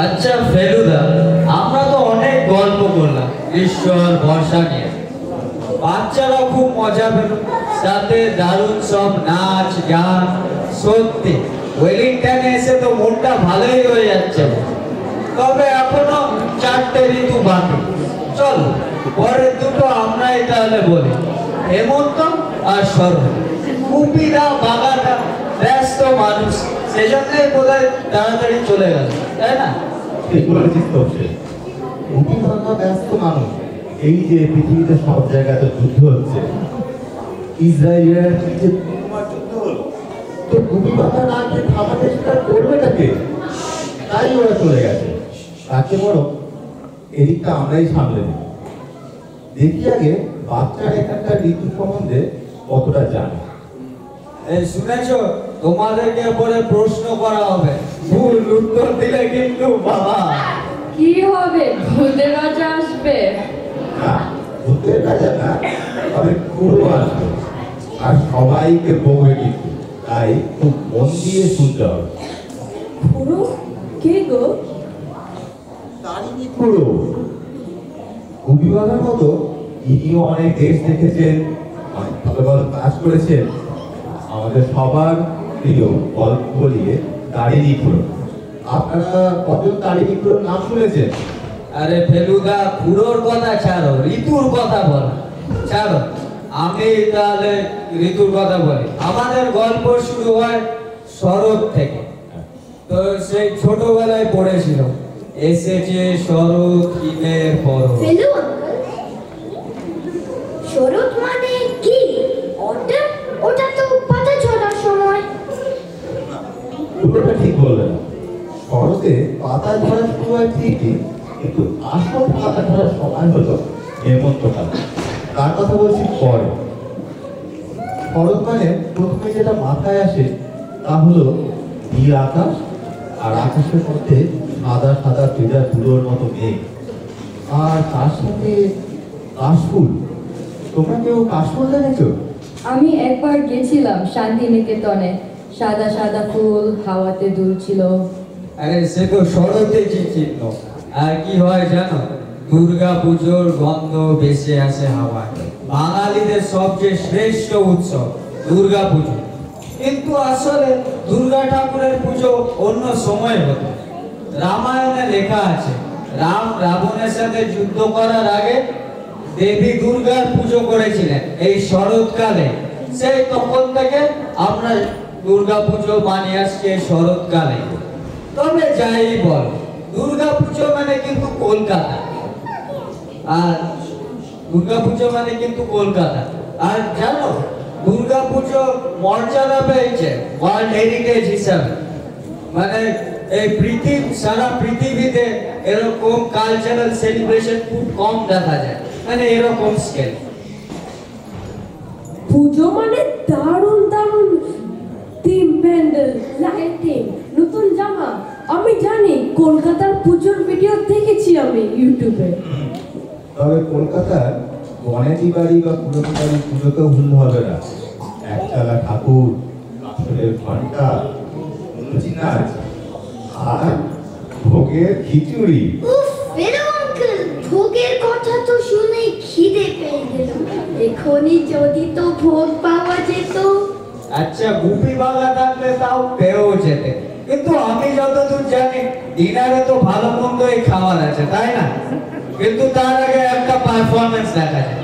আচ্ছা ফেলুদা, আমরা তো অনেক গল্প করলাম ঈশ্বর ভরসা নিয়ে, বাচ্চারা খুব মজা পেল, সাথে দারুণ সব নাচ গান। সত্যি ওয়েলিংটনে এসে তো মনটা ভালোই হয়ে যাচ্ছে। তবে এখনো 4টে ঋতু বাকি। চলো পরের দুটো আমরাই তাহলে বলি, হেমন্ত আর শরৎ। কুপিরা বাগাটা ব্যস্ত মানুষ, সেজন্যই বোধহয় তাড়াতাড়ি চলে গেল, তাই না? ঠিক বলেছিস তো। কুপি বাগা ব্যস্ত মানুষ, এই যে পৃথিবীতে সব জায়গাতে যুদ্ধ হচ্ছে, ইসরায়েলের যে যুদ্ধ হলো, তো কুপি বাগা না গিয়ে থামাতে সেটা করবে নাকি? তাই ওরা চলে গেছে। তাকে বড় এদিকটা আমরাই সামলে নিই। দেখি আগে বাচ্চার এখানকার ঋতু সম্বন্ধে কতটা জানে। শুনেছো, তোমাদেরকে পরে প্রশ্ন করা হবে, ভুল উত্তর দিলে কিন্তু বাবা। কি হবে? ভূতের রাজা আসবে? না, ভূতের রাজা না, তবে খুঁড়ো আসবে, আর সবাইকে বউয়ে কিন্তু। তাই খুব মন দিয়ে শুনতে হবে। খুড়ো কে গো? তারিণী খুঁড়ো। কবিবাগার মতো ইনিও অনেক দেশ দেখেছেন, অনেক ভালো ভালো কাজ করেছেন। আমাদের সবার প্রিয় গল্প বলিয়ে তারিণী খুঁড়ো। আপনারা কজন তারিণী খুঁড়োর নাম শুনেছেন? আরে ফেলুদা, খুড়োর কথা ছাড়ো, ঋতুর কথা বলো। ছাড়ো, আমি তাহলে ঋতুর কথা বলি। আমাদের গল্প শুরু হয় শরৎ থেকে। তো সেই ছোটবেলায় পড়েছিল, এসেছে শরৎ হিমের পরশ। ফেলু আঙ্কেল, শরৎ মানে কি? ওটা তো পাতা ঝরার সময়। পুরোটা ঠিক বললেন। শরতে পাতা ঝরার সময় ঠিকই, কিন্তু আসল পাতা ঝরার সময় হলো হেমন্তকাল। তার কথা বলছি পরে। শরৎ মানে প্রথমে যেটা মাথায় আসে তা হলো নীল আকাশ, আর আকাশের মধ্যে সাদা সাদা ভেজা ধুলোর মতো মেঘ, আর তার সাথে কাশফুল। তোমরা কেউ কাশফুল দেখেছো? আমি একবার গেছিলাম শান্তিনিকেতনে, সাদা সাদা ফুল হাওয়াতে দুলছিল। আরে সে তো শরতের চিহ্ন। আর কি হয় জানো, দুর্গা পুজোর গন্ধ ভেসে আসে হাওয়ায়। বাঙালিদের সবচেয়ে শ্রেষ্ঠ উৎসব দুর্গা পুজো। কিন্তু আসলে দুর্গা ঠাকুরের পুজো অন্য সময় হতো। রামায়ণে লেখা আছে, রাম রাবণের সাথে যুদ্ধ করার আগে দেবী দুর্গার পুজো করেছিলেন এই শরৎকালে। সেই তখন থেকে আমরা দুর্গা পুজো মানিয়ে আসছি এই শরৎকালে। তবে যাই বল, দুর্গা পুজো মানে কিন্তু কলকাতা, আর দুর্গা পুজো মানে কিন্তু কলকাতা। আর জানো, দুর্গা পুজো মর্যাদা পেয়েছে ওয়ার্ল্ড হেরিটেজ হিসাবে। মানে এই সারা পৃথিবীতে এরকম কালচারাল সেলিব্রেশন খুব কম দেখা যায়, মানে এরকম স্কেল। পুজো মানে দারুণ দারুণ থিম, প্যান্ডেল, লাইটিং, নতুন জামা। আমি জানি, কলকাতার পুজোর ভিডিও দেখেছি আমি ইউটিউবে। তবে কলকাতার গণেশী বাড়ি বা পুরনো বাড়ি পুজোতেও ভুল হবে না। একতলা ঠাকুর, কাঠের ঘন্টা, নাচ, আর ভোগের খিচুড়ি। উফ, ফেলু আঙ্কেল, ভোগের কথা তো শুনে খিদে পেয়ে গেল। এখনই যদি তো ভোগ পাওয়া যেত। আচ্ছা, গুপি বাগা থাকলে তাও পেয়েও যেতে, কিন্তু আমি যতদূর জানি ডিনারে তো ভালো মন্দই খাওয়ার আছে, তাই না? কিন্তু তার আগে একটা পারফরমেন্স দেখা যায়।